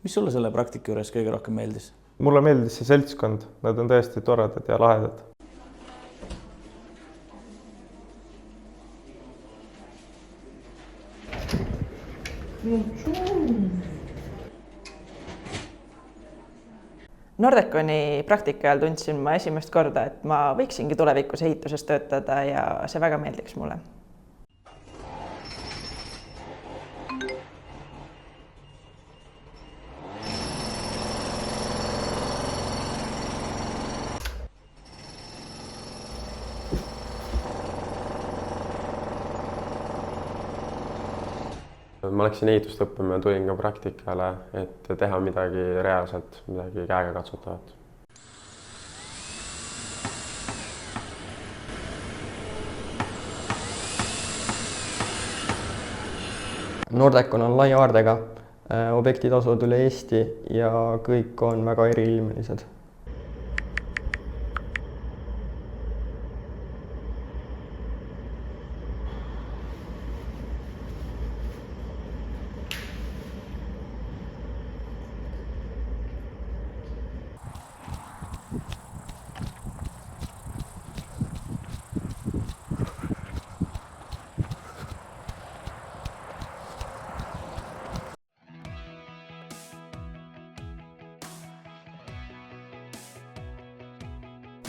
Mis sulle selle praktika juures kõige rohkem meeldis? Mulle meeldis see seltskond, nad on tõesti toredad ja lahedad. Nordeconi praktika ajal tundsin ma esimest korda, et ma võiksingi tulevikus ehituses töötada ja see väga meeldiks mulle. Ma läksin ehitust õppima ja tulin ka praktikale, et teha midagi reaalselt, midagi käega katsutavat. Nordecon on lai haardega, objektid asuvad üle Eesti ja kõik on väga eriilmelised.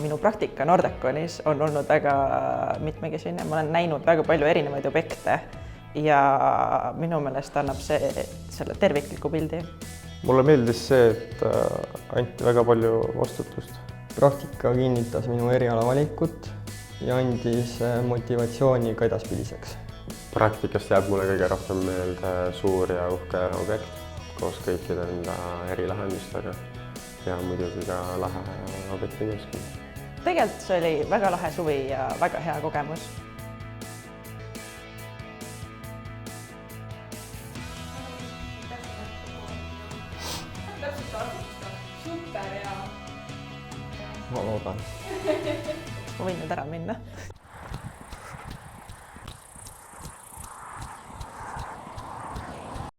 Minu praktika Nordeconis on olnud väga mitmekesine, ma olen näinud väga palju erinevaid objekte ja minu meelest annab see selle tervikliku pildi. Mulle meeldis see, et anti väga palju vastutust. Praktika kinnitas minu eriala valikut ja andis motivatsiooni ka edaspidiseks. Praktikast jääb mulle kõige rohkem meelde suur ja uhke objekt koos kõikide enda erilahendustega ja muidugi ka lahe objekti meeskond. Tegelikult see oli väga lahe suvi ja väga hea kogemus. Ma loodan. Ma võin nüüd ära minna.